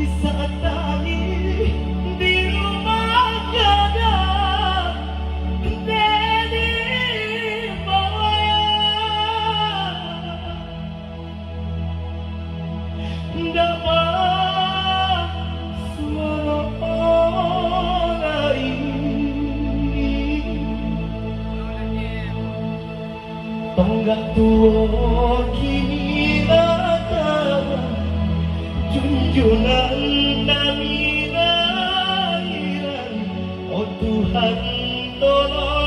di saat tani di rumah gadang Dedi bayang dapat suara ini tonggak tua kini datang junjungan dari lahiran oh Tuhan tolong